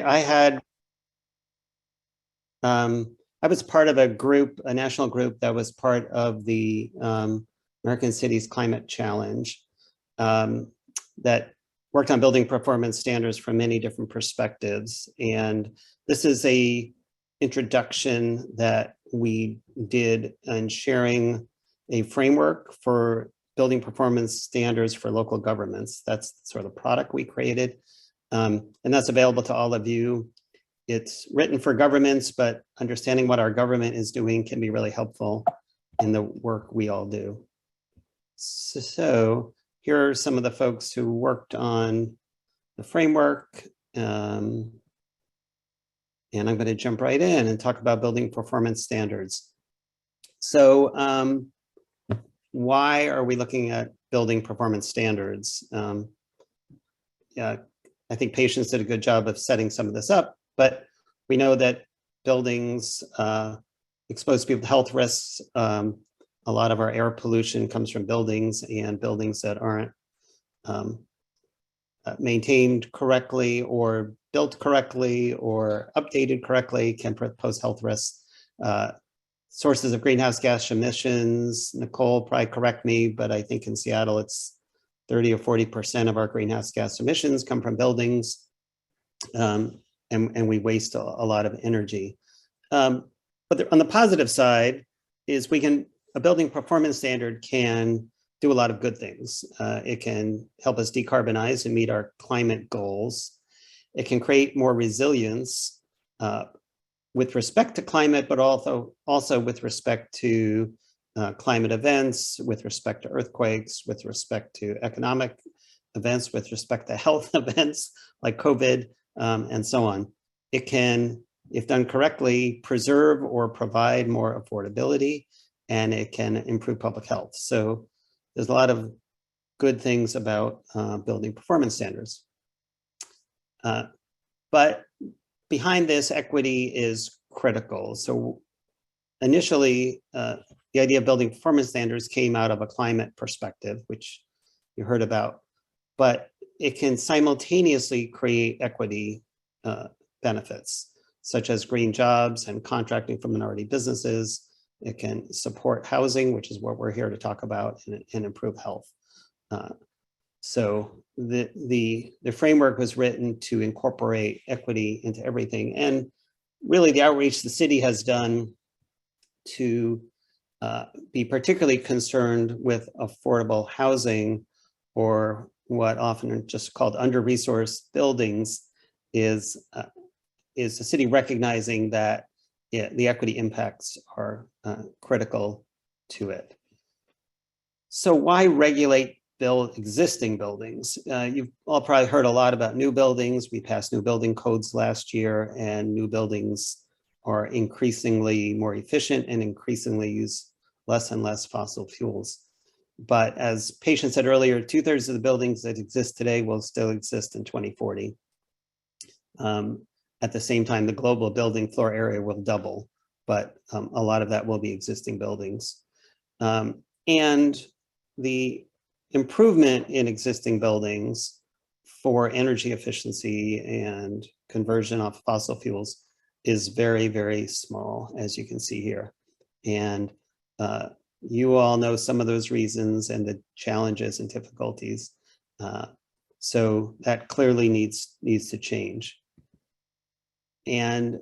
I was part of a group, a national group that was part of the American Cities Climate Challenge that worked on building performance standards from many different perspectives. And this is a introduction that we did in sharing a framework for building performance standards for local governments. That's sort of the product we created. And that's available to all of you. It's written for governments, but understanding what our government is doing can be really helpful in the work we all do. So here are some of the folks who worked on the framework. And I'm going to jump right in and talk about building performance standards. So why are we looking at building performance standards? Yeah, I think Patience did a good job of setting some of this up, but we know that buildings expose people to health risks. A lot of our air pollution comes from buildings, and buildings that aren't maintained correctly or built correctly or updated correctly can pose health risks. Sources of greenhouse gas emissions, Nicole probably correct me, but I think in Seattle it's 30 or 40% of our greenhouse gas emissions come from buildings, and we waste a lot of energy. But on the positive side is a building performance standard can do a lot of good things. It can help us decarbonize and meet our climate goals. It can create more resilience with respect to climate, but also with respect to climate events, with respect to earthquakes, with respect to economic events, with respect to health events like COVID, and so on. It can, if done correctly, preserve or provide more affordability, and it can improve public health. So there's a lot of good things about building performance standards. But behind this, equity is critical. So initially, the idea of building performance standards came out of a climate perspective, which you heard about, but it can simultaneously create equity benefits, such as green jobs and contracting for minority businesses. It can support housing, which is what we're here to talk about, and improve health. So the framework was written to incorporate equity into everything. And really the outreach the city has done to be particularly concerned with affordable housing, or what often are just called under-resourced buildings, is the city recognizing that the equity impacts are critical to it. So why regulate existing buildings? You've all probably heard a lot about new buildings. We passed new building codes last year, and new buildings are increasingly more efficient and increasingly use less and less fossil fuels. But as Patience said earlier, 2/3 of the buildings that exist today will still exist in 2040. At the same time, the global building floor area will double, but a lot of that will be existing buildings. And the improvement in existing buildings for energy efficiency and conversion of fossil fuels is very, very small, as you can see here. And you all know some of those reasons and the challenges and difficulties. So that clearly needs to change. And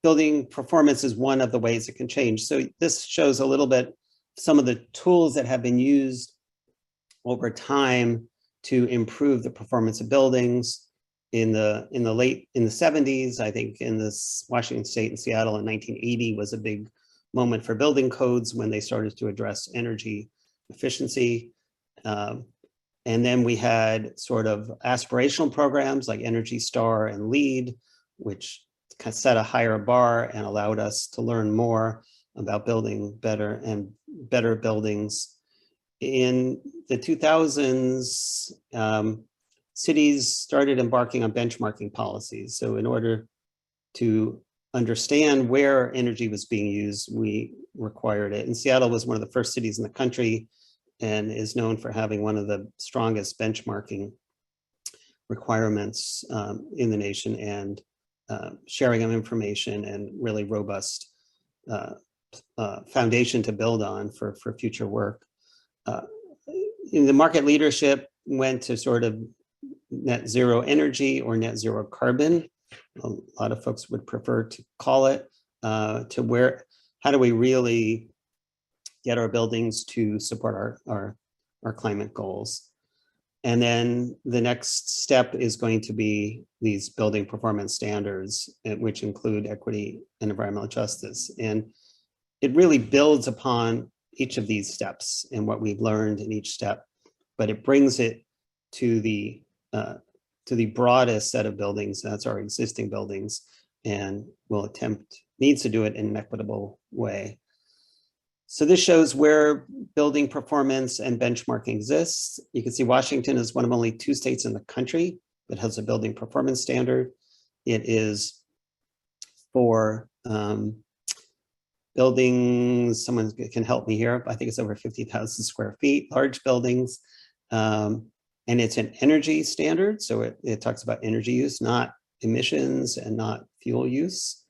building performance is one of the ways it can change. So this shows a little bit some of the tools that have been used over time to improve the performance of buildings. In the 70s, I think in this Washington State and Seattle in 1980 was a big moment for building codes when they started to address energy efficiency. And then we had sort of aspirational programs like Energy Star and LEED, which kind of set a higher bar and allowed us to learn more about building better buildings. In the 2000s, cities started embarking on benchmarking policies. So in order to understand where energy was being used, we required it. And Seattle was one of the first cities in the country and is known for having one of the strongest benchmarking requirements in the nation, and sharing of information, and really robust foundation to build on for future work. In the market leadership went to sort of net zero energy or net zero carbon. A lot of folks would prefer to call it, to where, how do we really get our buildings to support our climate goals? And then the next step is going to be these building performance standards, which include equity and environmental justice. And it really builds upon each of these steps and what we've learned in each step, but it brings it to the broadest set of buildings. That's our existing buildings, and will needs to do it in an equitable way. So this shows where building performance and benchmarking exists. You can see Washington is one of only 2 states in the country that has a building performance standard. It is for buildings, someone can help me here, I think it's over 50,000 square feet, large buildings. And it's an energy standard. So it talks about energy use, not emissions and not fuel use.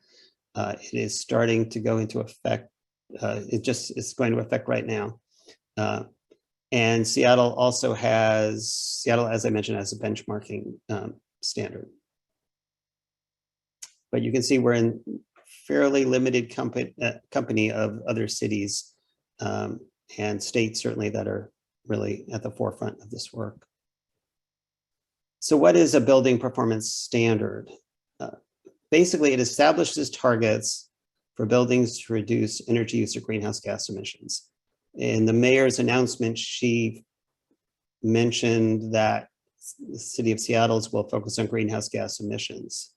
It is starting to go into effect. It's going to affect right now. And Seattle also has, as I mentioned, has a benchmarking standard. But you can see we're in fairly limited company of other cities and states, certainly, that are really at the forefront of this work. So what is a building performance standard? Basically, it establishes targets for buildings to reduce energy use or greenhouse gas emissions. In the mayor's announcement, she mentioned that the city of Seattle's will focus on greenhouse gas emissions.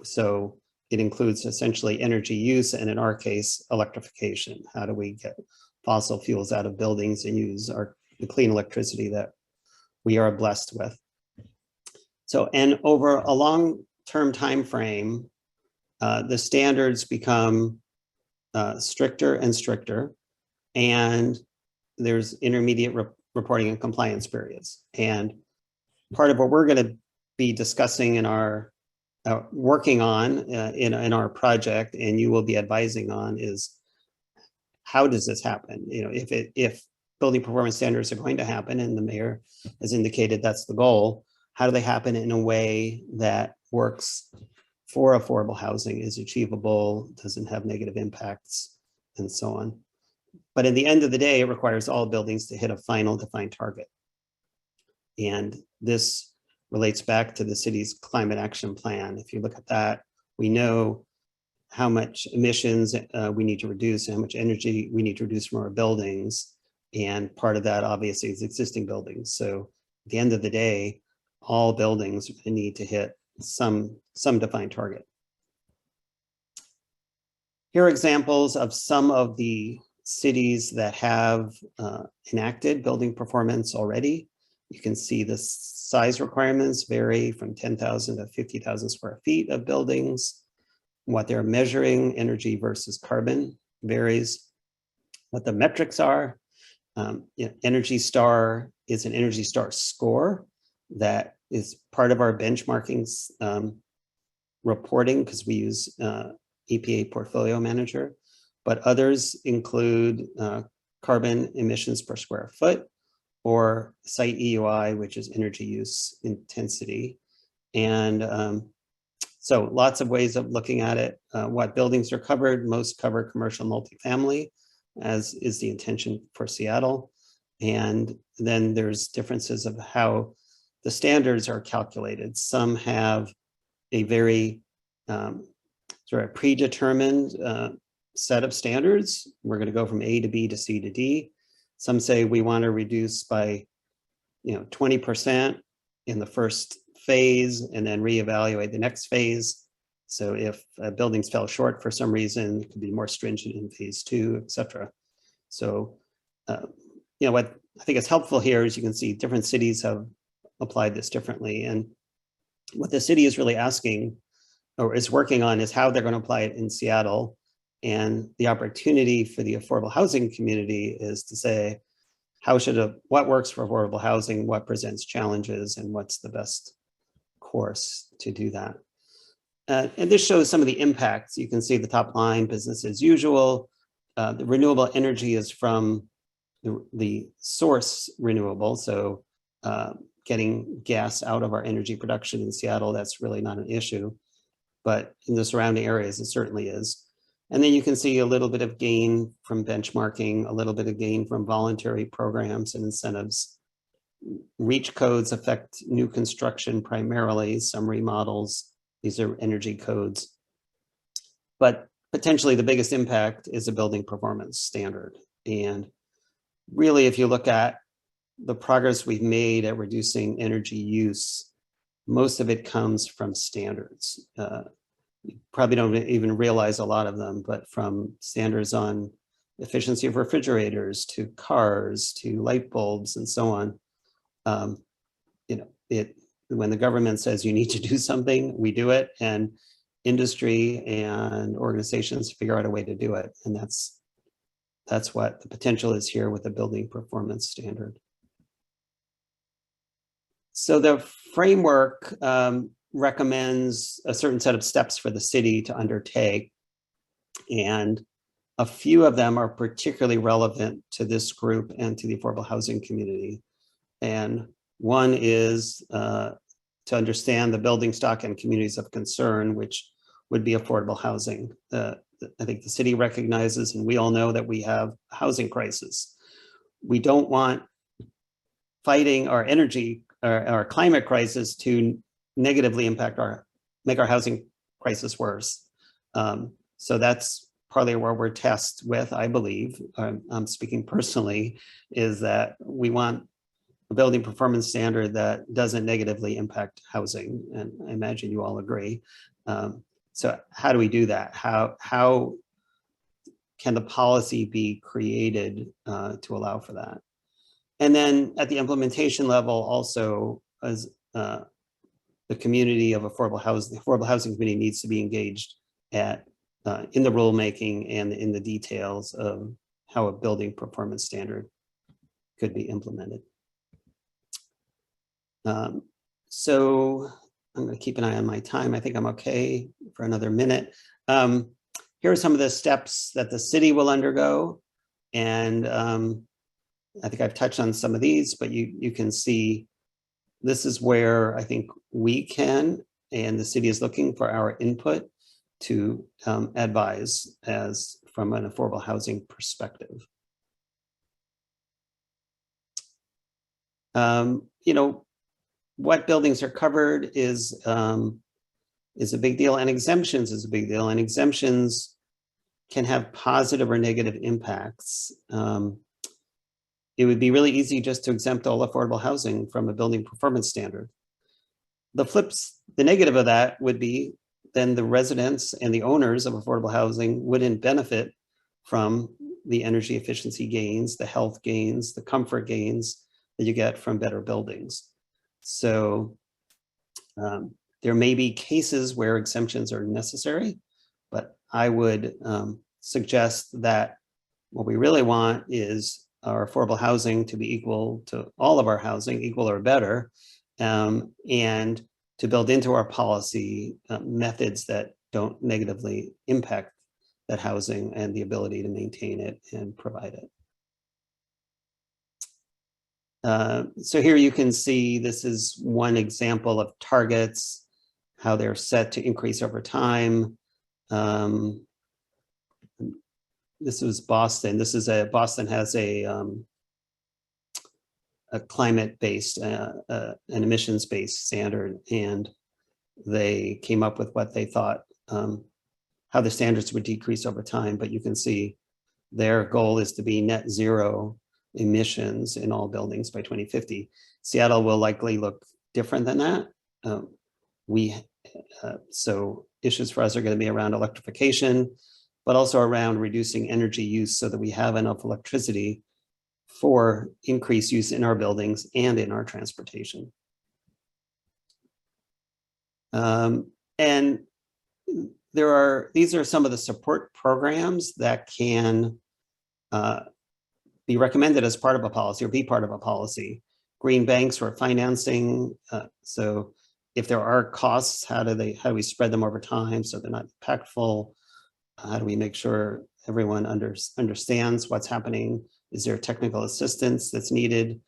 So it includes essentially energy use, and in our case, electrification. How do we get fossil fuels out of buildings and use the clean electricity that we are blessed with? So, and over a long-term time frame, the standards become stricter and stricter, and there's intermediate reporting and compliance periods. And part of what we're going to be discussing in our working on in our project, and you will be advising on, is how does this happen? You know, if building performance standards are going to happen, and the mayor has indicated that's the goal, how do they happen in a way that works for affordable housing, is achievable, doesn't have negative impacts, and so on. But at the end of the day, it requires all buildings to hit a final defined target. And this relates back to the city's climate action plan. If you look at that, we know how much emissions we need to reduce, and how much energy we need to reduce from our buildings. And part of that obviously is existing buildings. So at the end of the day, all buildings need to hit some defined target. Here are examples of some of the cities that have enacted building performance already. You can see the size requirements vary from 10,000 to 50,000 square feet of buildings. What they're measuring, energy versus carbon, varies. What the metrics are, Energy Star is an Energy Star score that is part of our benchmarking reporting, because we use EPA Portfolio Manager, but others include carbon emissions per square foot, or site EUI, which is energy use intensity. And so lots of ways of looking at it. What buildings are covered, most cover commercial multifamily, as is the intention for Seattle. And then there's differences of how the standards are calculated. Some have a very sort of predetermined set of standards. We're going to go from A to B to C to D. Some say we want to reduce by 20% in the first phase, and then reevaluate the next phase. So if buildings fell short for some reason, it could be more stringent in phase 2, et cetera. So what I think is helpful here is you can see different cities have applied this differently. And what the city is really asking, or is working on, is how they're going to apply it in Seattle. And the opportunity for the affordable housing community is to say, what works for affordable housing, what presents challenges, and what's the best course to do that. And this shows some of the impacts. You can see the top line, business as usual. The renewable energy is from the source renewable. So getting gas out of our energy production in Seattle, that's really not an issue. But in the surrounding areas, it certainly is. And then you can see a little bit of gain from benchmarking, a little bit of gain from voluntary programs and incentives. REACH codes affect new construction primarily, some remodels. These are energy codes. But potentially the biggest impact is a building performance standard. And really, if you look at the progress we've made at reducing energy use, most of it comes from standards. You probably don't even realize a lot of them, but from standards on efficiency of refrigerators to cars to light bulbs and so on. When the government says you need to do something, we do it, and industry and organizations figure out a way to do it. And that's what the potential is here with the building performance standard. So the framework recommends a certain set of steps for the city to undertake, and a few of them are particularly relevant to this group and to the affordable housing community. And one is to understand the building stock and communities of concern, which would be affordable housing. I think the city recognizes, and we all know, that we have a housing crisis. We don't want fighting our energy or our climate crisis to negatively make our housing crisis worse. So that's partly where we're tasked with, I believe, I'm speaking personally, is that we want a building performance standard that doesn't negatively impact housing. And I imagine you all agree. So how do we do that? How can the policy be created to allow for that? And then at the implementation level, also, as the community of affordable housing, the affordable housing committee needs to be engaged in the rulemaking and in the details of how a building performance standard could be implemented. So I'm going to keep an eye on my time. I think I'm okay for another minute. Here are some of the steps that the city will undergo. And I think I've touched on some of these, but you can see this is where I think we can, and the city is looking for our input to advise as from an affordable housing perspective. What buildings are covered is a big deal, and exemptions is a big deal, and exemptions can have positive or negative impacts. It would be really easy just to exempt all affordable housing from a building performance standard. The negative of that would be then the residents and the owners of affordable housing wouldn't benefit from the energy efficiency gains, the health gains, the comfort gains that you get from better buildings. So there may be cases where exemptions are necessary, but I would suggest that what we really want is our affordable housing to be equal to all of our housing, equal or better, and to build into our policy methods that don't negatively impact that housing and the ability to maintain it and provide it. So here you can see this is one example of targets, how they're set to increase over time. This was Boston. Boston has a climate-based, an emissions-based standard, and they came up with what they thought how the standards would decrease over time. But you can see their goal is to be net zero emissions in all buildings by 2050. Seattle will likely look different than that. So issues for us are going to be around electrification, but also around reducing energy use so that we have enough electricity for increased use in our buildings and in our transportation. And these are some of the support programs that can be recommended as part of a policy or be part of a policy. Green banks for financing. So if there are costs, how do we spread them over time so they're not impactful? How do we make sure everyone understands what's happening? Is there technical assistance that's needed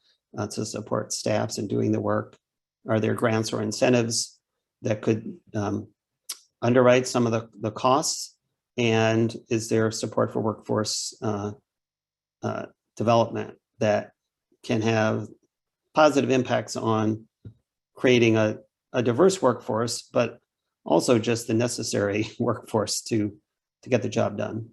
to support staffs in doing the work? Are there grants or incentives that could underwrite some of the costs? And is there support for workforce development that can have positive impacts on creating a diverse workforce, but also just the necessary workforce to get the job done?